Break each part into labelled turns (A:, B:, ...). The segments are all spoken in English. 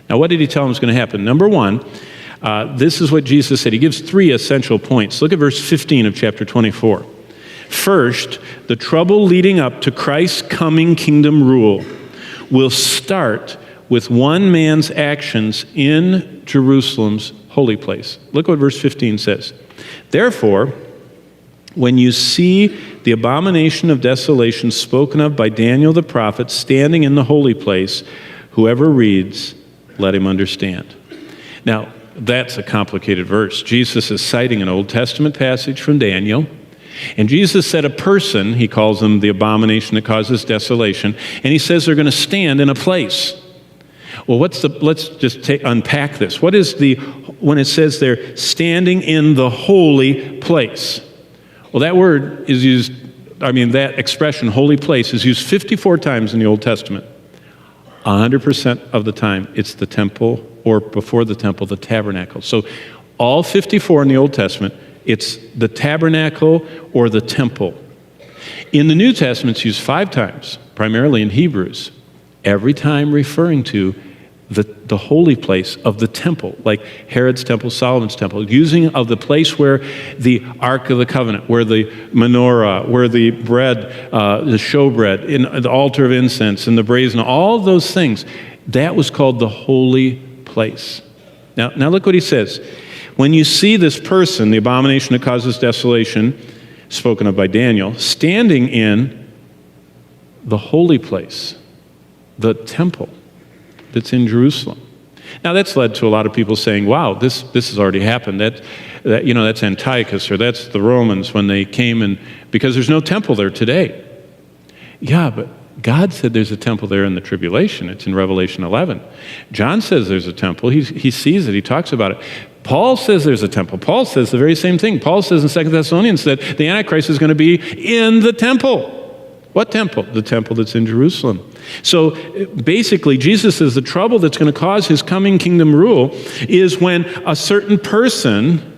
A: Now, what did he tell them was going to happen? Number one, this is what Jesus said. He gives three essential points. Look at verse 15 of chapter 24. First, the trouble leading up to Christ's coming kingdom rule will start with one man's actions in Jerusalem's holy place. Look what verse 15 says. Therefore, when you see the abomination of desolation spoken of by Daniel the prophet standing in the holy place, whoever reads, let him understand. Now, that's a complicated verse. Jesus is citing an Old Testament passage from Daniel. And Jesus said a person, he calls them the abomination that causes desolation, and he says they're going to stand in a place. Well, let's just unpack this. What is when it says they're standing in the holy place? Well, that word is used, that expression, holy place, is used 54 times in the Old Testament. 100% of the time, it's the temple, or before the temple, the tabernacle. So all 54 in the Old Testament, it's the tabernacle or the temple. In the New Testament, it's used 5 times, primarily in Hebrews, every time referring to the holy place of the temple, like Herod's temple, Solomon's temple, using of the place where the Ark of the Covenant, where the menorah, where the bread, the showbread, in the altar of incense, and the brazen, all those things, that was called the holy place. Now look what he says. When you see this person, the abomination that causes desolation, spoken of by Daniel, standing in the holy place, the temple that's in Jerusalem. Now that's led to a lot of people saying, wow, this has already happened. That's Antiochus, or that's the Romans when they came because there's no temple there today. Yeah, but God said there's a temple there in the tribulation. It's in Revelation 11. John says there's a temple. He sees it. He talks about it. Paul says there's a temple. Paul says the very same thing. Paul says in 2 Thessalonians that the Antichrist is going to be in the temple. What temple? The temple that's in Jerusalem. So basically, Jesus says the trouble that's going to cause his coming kingdom rule is when a certain person,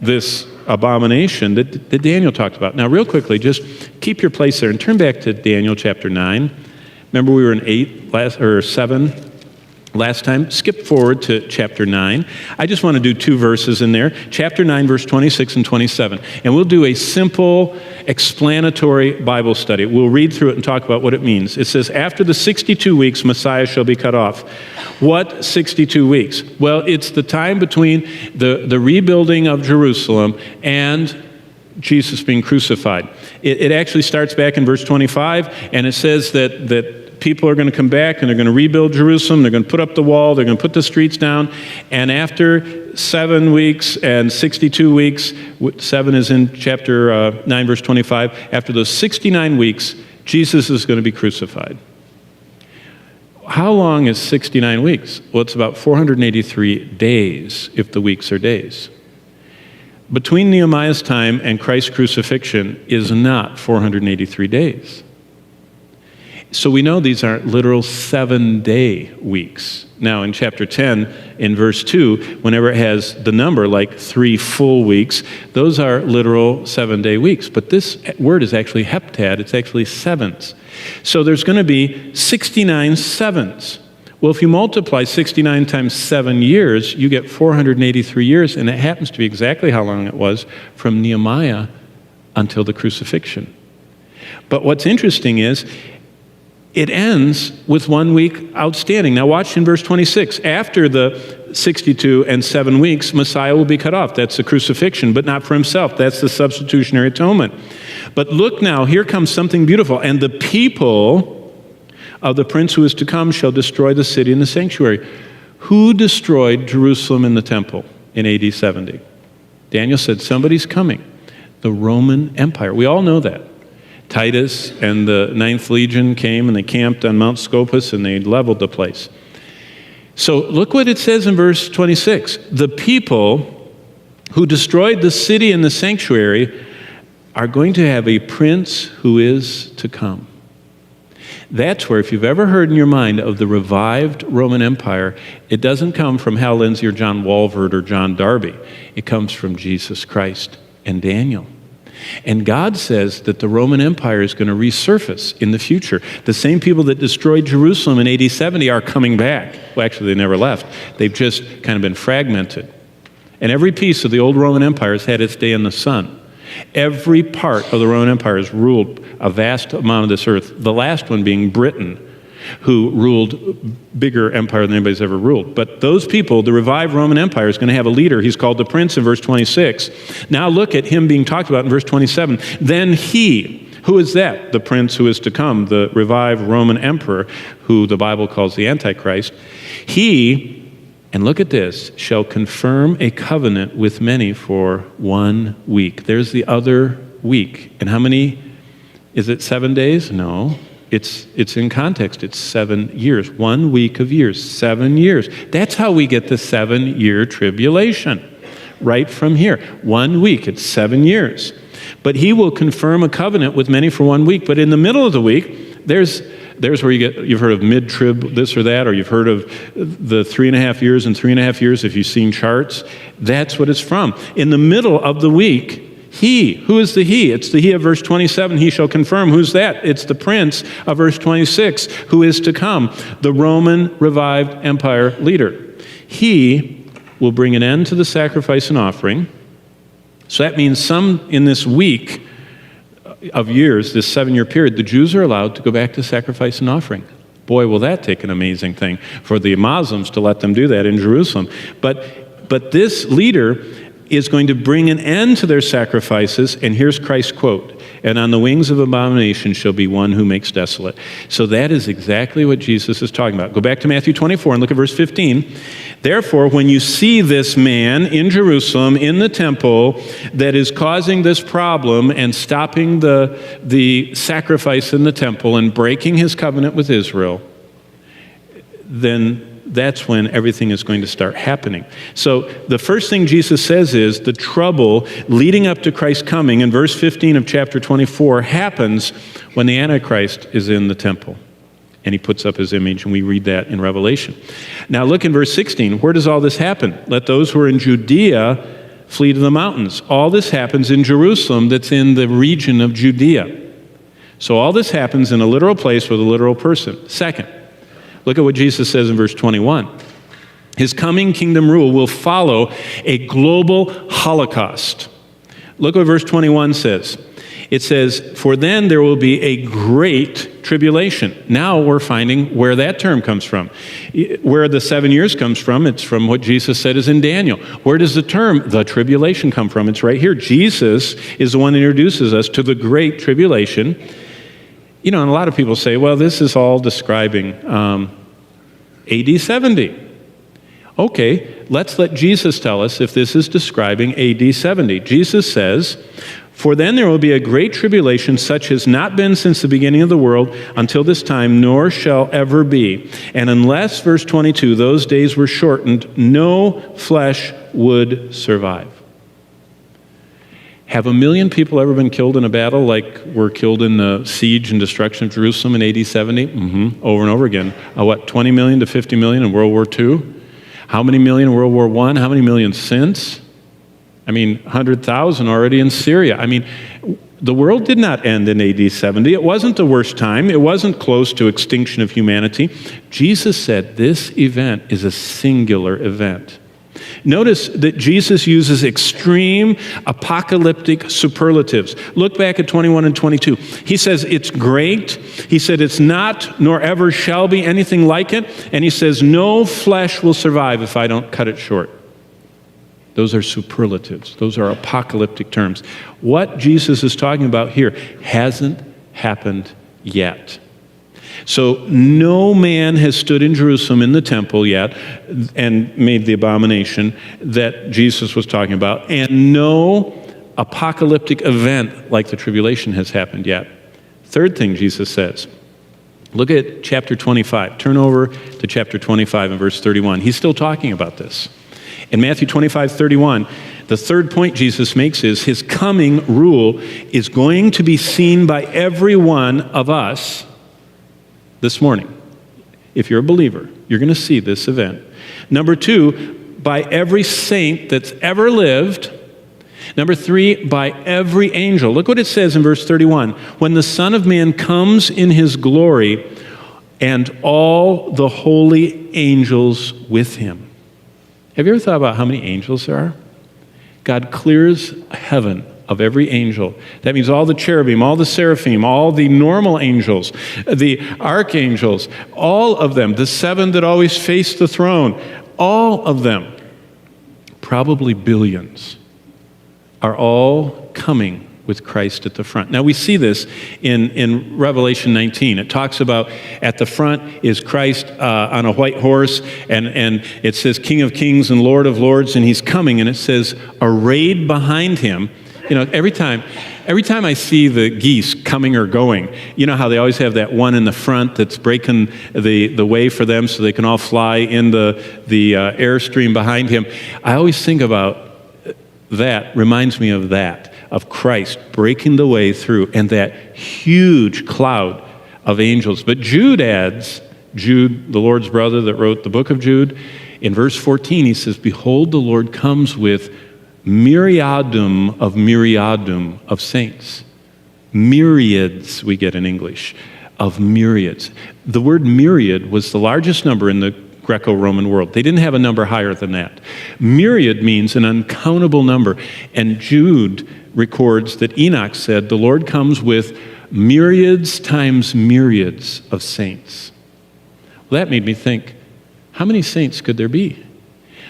A: this abomination that Daniel talked about. Now, real quickly, just keep your place there and turn back to Daniel chapter 9. Remember we were in 7 last time. Skip forward to chapter 9. I just want to do 2 verses in there. Chapter 9, verse 26 and 27. And we'll do a simple explanatory Bible study. We'll read through it and talk about what it means. It says, after the 62 weeks, Messiah shall be cut off. What 62 weeks? Well, it's the time between the rebuilding of Jerusalem and Jesus being crucified. It actually starts back in verse 25, and it says that people are going to come back and they're going to rebuild Jerusalem. They're going to put up the wall. They're going to put the streets down. And after 7 weeks and 62 weeks, 7 is in chapter 9, verse 25. After those 69 weeks, Jesus is going to be crucified. How long is 69 weeks? Well, it's about 483 days, if the weeks are days. Between Nehemiah's time and Christ's crucifixion is not 483 days. So we know these aren't literal 7-day weeks. Now in chapter 10, in verse 2, whenever it has the number like 3 full weeks, those are literal 7-day weeks. But this word is actually heptad, it's actually sevens. So there's going to be 69 sevens. Well, if you multiply 69 times 7 years, you get 483 years, and it happens to be exactly how long it was from Nehemiah until the crucifixion. But what's interesting is, it ends with 1 week outstanding. Now watch in verse 26. After the 62 and 7 weeks, Messiah will be cut off. That's the crucifixion, but not for himself. That's the substitutionary atonement. But look now, here comes something beautiful. And the people of the prince who is to come shall destroy the city and the sanctuary. Who destroyed Jerusalem and the temple in AD 70? Daniel said somebody's coming. The Roman Empire. We all know that. Titus and the 9th Legion came and they camped on Mount Scopus and they leveled the place. So look what it says in verse 26. The people who destroyed the city and the sanctuary are going to have a prince who is to come. That's where, if you've ever heard in your mind of the revived Roman Empire, it doesn't come from Hal Lindsey or John Walvoord or John Darby. It comes from Jesus Christ and Daniel. And God says that the Roman Empire is going to resurface in the future. The same people that destroyed Jerusalem in AD 70 are coming back. Well, actually, they never left. They've just kind of been fragmented. And every piece of the old Roman Empire has had its day in the sun. Every part of the Roman Empire has ruled a vast amount of this earth, the last one being Britain, who ruled bigger empire than anybody's ever ruled. But those people, the revived Roman Empire, is going to have a leader. He's called the Prince in verse 26. Now look at him being talked about in verse 27. Then he, who is that? The Prince who is to come, the revived Roman Emperor, who the Bible calls the Antichrist. He, and look at this, shall confirm a covenant with many for 1 week. There's the other week. And how many? Is it 7 days? No. It's in context. It's 7 years. 1 week of years. 7 years. That's how we get the 7-year tribulation. Right from here. 1 week. It's 7 years. But he will confirm a covenant with many for 1 week. But in the middle of the week, there's where you've heard of mid-trib this or that, or you've heard of the 3.5 years and 3.5 years if you've seen charts. That's what it's from. In the middle of the week, he, who is the he? It's the he of verse 27, he shall confirm. Who's that? It's the Prince of verse 26, who is to come, the Roman revived empire leader. He will bring an end to the sacrifice and offering. So that means some in this week of years, this 7-year period, the Jews are allowed to go back to sacrifice and offering. Boy, will that take an amazing thing for the Muslims to let them do that in Jerusalem. But this leader is going to bring an end to their sacrifices, and here's Christ's quote, and on the wings of abomination shall be one who makes desolate. So that is exactly what Jesus is talking about. Go back to Matthew 24 and look at verse 15. Therefore, when you see this man in Jerusalem, in the temple, that is causing this problem and stopping the sacrifice in the temple and breaking his covenant with Israel, then that's when everything is going to start happening. So the first thing Jesus says is the trouble leading up to Christ's coming in verse 15 of chapter 24 happens when the Antichrist is in the temple. And he puts up his image, and we read that in Revelation. Now look in verse 16. Where does all this happen? Let those who are in Judea flee to the mountains. All this happens in Jerusalem that's in the region of Judea. So all this happens in a literal place with a literal person. Second, look at what Jesus says in verse 21. His coming kingdom rule will follow a global Holocaust. Look what verse 21 says. It says, for then there will be a great tribulation. Now we're finding where that term comes from. Where the 7 years comes from, it's from what Jesus said is in Daniel. Where does the term, the tribulation, come from? It's right here. Jesus is the one that introduces us to the great tribulation. You know, and a lot of people say, well, this is all describing AD 70. Okay, let's let Jesus tell us if this is describing AD 70. Jesus says, for then there will be a great tribulation such as not been since the beginning of the world until this time, nor shall ever be. And unless, verse 22, those days were shortened, no flesh would survive. Have 1 million people ever been killed in a battle like were killed in the siege and destruction of Jerusalem in AD 70? Over and over again. 20 million to 50 million in World War II? How many million in World War I? How many million since? 100,000 already in Syria. The world did not end in AD 70. It wasn't the worst time. It wasn't close to extinction of humanity. Jesus said this event is a singular event. Notice that Jesus uses extreme apocalyptic superlatives. Look back at 21 and 22. He says it's great. He said it's not, nor ever shall be anything like it. And he says no flesh will survive if I don't cut it short. Those are superlatives. Those are apocalyptic terms. What Jesus is talking about here hasn't happened yet. So no man has stood in Jerusalem in the temple yet and made the abomination that Jesus was talking about, and no apocalyptic event like the tribulation has happened yet. Third thing Jesus says, look at chapter 25. Turn over to chapter 25 and verse 31. He's still talking about this. In Matthew 25:31, the third point Jesus makes is his coming rule is going to be seen by every one of us this morning. If you're a believer, you're going to see this event. Number two, by every saint that's ever lived, Number 3, by every angel. Look what it says in verse 31. When the Son of Man comes in his glory and all the holy angels with him. Have you ever thought about how many angels there are? God clears heaven of every angel. That means all the cherubim, all the seraphim, all the normal angels, the archangels, all of them, the 7 that always face the throne, all of them, probably billions, are all coming with Christ at the front. Now we see this in Revelation 19. It talks about at the front is Christ on a white horse, and it says King of Kings and Lord of Lords, and he's coming, and it says arrayed behind him. You know, every time I see the geese coming or going, you know how they always have that one in the front that's breaking the way for them so they can all fly in the airstream behind him. I always think about that, reminds me of that, of Christ breaking the way through and that huge cloud of angels. But Jude adds, Jude, the Lord's brother that wrote the book of Jude, in verse 14 he says, behold, the Lord comes with myriadum of saints. Myriads, we get in English, of myriads. The word myriad was the largest number in the Greco-Roman world. They didn't have a number higher than that. Myriad means an uncountable number. And Jude records that Enoch said, the Lord comes with myriads times myriads of saints. Well, that made me think, how many saints could there be?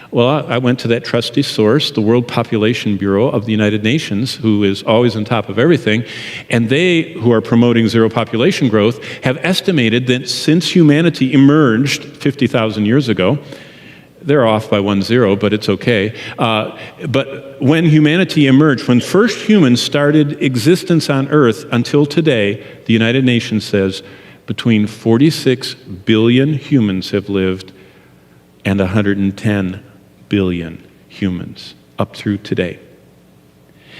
A: Well, I went to that trusty source, the World Population Bureau of the United Nations, who is always on top of everything, and they, who are promoting zero population growth, have estimated that since humanity emerged 50,000 years ago, they're off by 10, but it's okay. But when humanity emerged, when first humans started existence on Earth until today, the United Nations says between 46 billion humans have lived and 110 billion humans up through today.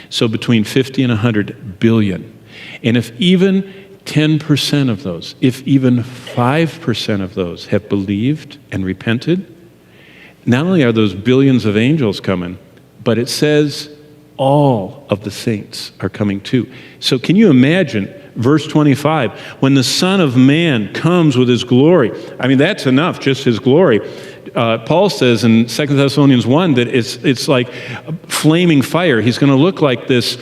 A: So between 50 and 100 billion. And if even 10% of those, if even 5% of those have believed and repented, not only are those billions of angels coming, but it says all of the saints are coming too. So can you imagine verse 25, when the Son of Man comes with his glory? I mean, that's enough, just his glory. Paul says in 2 Thessalonians 1 that it's like flaming fire. He's going to look like this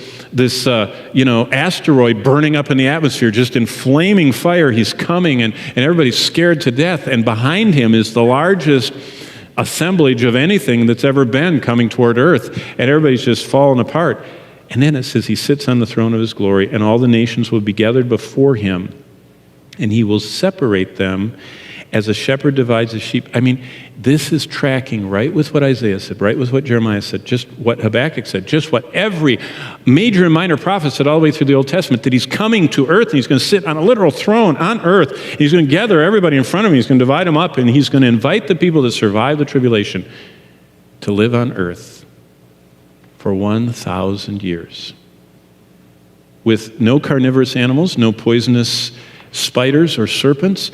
A: asteroid burning up in the atmosphere, just in flaming fire. He's coming, and everybody's scared to death. And behind him is the largest assemblage of anything that's ever been coming toward earth, and everybody's just falling apart. And then it says he sits on the throne of his glory, and all the nations will be gathered before him, and he will separate them as a shepherd divides his sheep. I mean, this is tracking right with what Isaiah said, right with what Jeremiah said, just what Habakkuk said, just what every major and minor prophet said all the way through the Old Testament, that he's coming to earth, and he's going to sit on a literal throne on earth, and he's going to gather everybody in front of him, he's going to divide them up, and he's going to invite the people that survive the tribulation to live on earth for 1,000 years with no carnivorous animals, no poisonous spiders or serpents.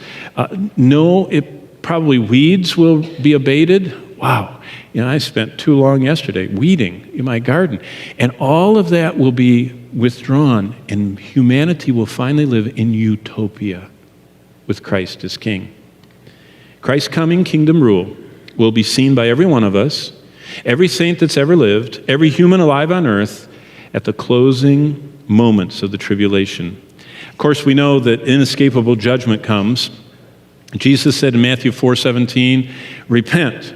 A: Probably weeds will be abated. Wow. I spent too long yesterday weeding in my garden. And all of that will be withdrawn, and humanity will finally live in utopia with Christ as King. Christ's coming kingdom rule will be seen by every one of us, every saint that's ever lived, every human alive on earth at the closing moments of the tribulation. Of course, we know that inescapable judgment comes. Jesus said in Matthew 4:17, repent,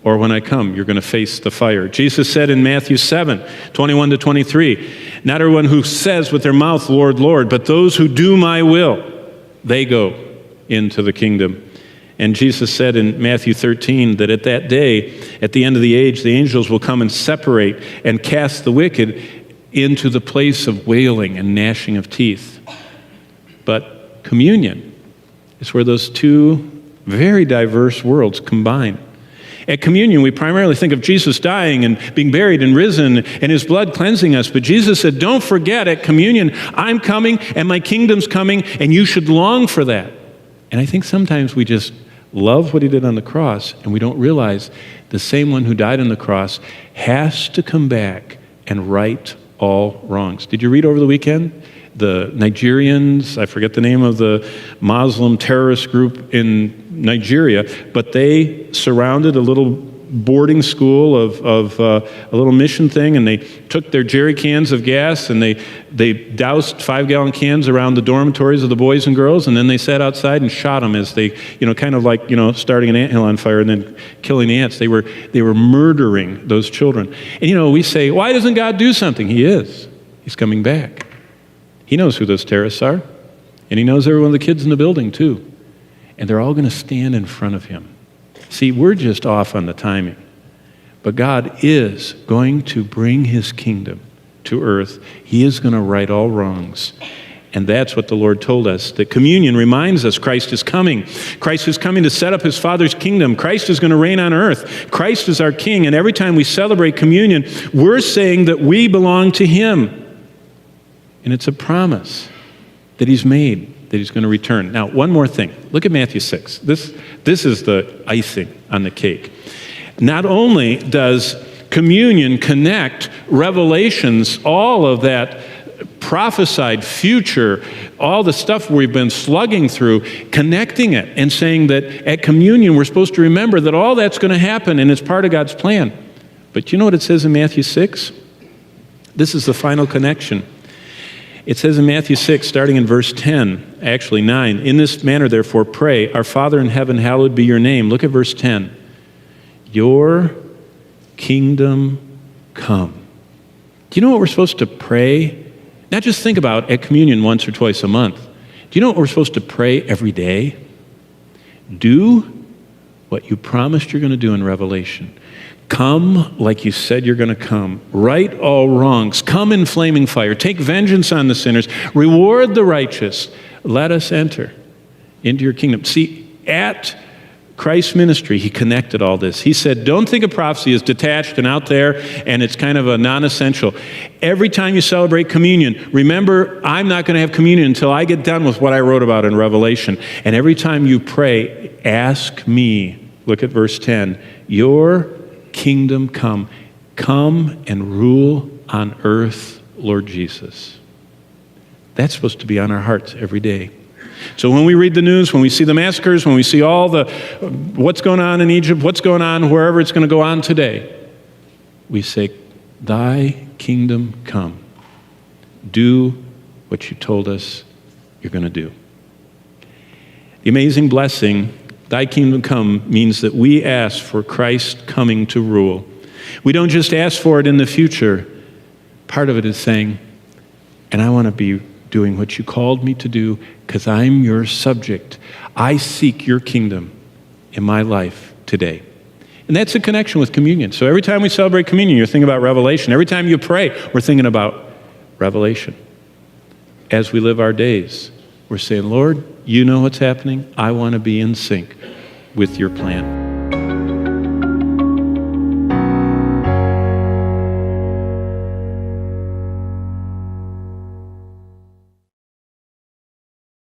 A: or when I come, you're going to face the fire. Jesus said in Matthew 7:21-23, not everyone who says with their mouth, Lord, Lord, but those who do my will, they go into the kingdom. And Jesus said in Matthew 13 that at that day, at the end of the age, the angels will come and separate and cast the wicked into the place of wailing and gnashing of teeth. But communion is where those two very diverse worlds combine. At communion, we primarily think of Jesus dying and being buried and risen and his blood cleansing us. But Jesus said, don't forget, at communion, I'm coming and my kingdom's coming, and you should long for that. And I think sometimes we just love what he did on the cross, and we don't realize the same one who died on the cross has to come back and right all wrongs. Did you read over the weekend? The Nigerians, I forget the name of the Muslim terrorist group in Nigeria, but they surrounded a little boarding school of a little mission thing, and they took their jerry cans of gas and they doused 5-gallon cans around the dormitories of the boys and girls, and then they sat outside and shot them as they, kind of like, starting an anthill on fire and then killing the ants. They were murdering those children. And we say, why doesn't God do something? He is. He's coming back. He knows who those terrorists are, and he knows every one of the kids in the building too. And they're all going to stand in front of him. See, we're just off on the timing. But God is going to bring his kingdom to earth. He is going to right all wrongs. And that's what the Lord told us. That communion reminds us Christ is coming. Christ is coming to set up his Father's kingdom. Christ is going to reign on earth. Christ is our King. And every time we celebrate communion, we're saying that we belong to him. And it's a promise that he's made, that he's going to return. Now, one more thing. Look at Matthew 6. This is the icing on the cake. Not only does communion connect Revelations, all of that prophesied future, all the stuff we've been slugging through, connecting it and saying that at communion we're supposed to remember that all that's going to happen and it's part of God's plan. But you know what it says in Matthew 6? This is the final connection. It says in Matthew 6, starting in verse 10, actually 9, in this manner, therefore, pray, our Father in heaven, hallowed be your name. Look at verse 10. Your kingdom come. Do you know what we're supposed to pray? Not just think about at communion once or twice a month. Do you know what we're supposed to pray every day? Do what you promised you're going to do in Revelation. Come like you said you're going to come. Right all wrongs. Come in flaming fire. Take vengeance on the sinners. Reward the righteous. Let us enter into your kingdom. See, at Christ's ministry, he connected all this. He said, don't think of prophecy as detached and out there, and it's kind of a non-essential. Every time you celebrate communion, remember, I'm not going to have communion until I get done with what I wrote about in Revelation. And every time you pray, ask me, look at verse 10, your kingdom come. Come and rule on earth, Lord Jesus. That's supposed to be on our hearts every day. So when we read the news, when we see the massacres, when we see all the what's going on in Egypt, what's going on wherever it's going to go on today, we say, thy kingdom come. Do what you told us you're going to do. The amazing blessing, thy kingdom come, means that we ask for Christ coming to rule. We don't just ask for it in the future. Part of it is saying, and I want to be doing what you called me to do because I'm your subject. I seek your kingdom in my life today. And that's a connection with communion. So every time we celebrate communion, you're thinking about Revelation. Every time you pray, we're thinking about Revelation. As we live our days, we're saying, Lord, you know what's happening. I want to be in sync with your plan.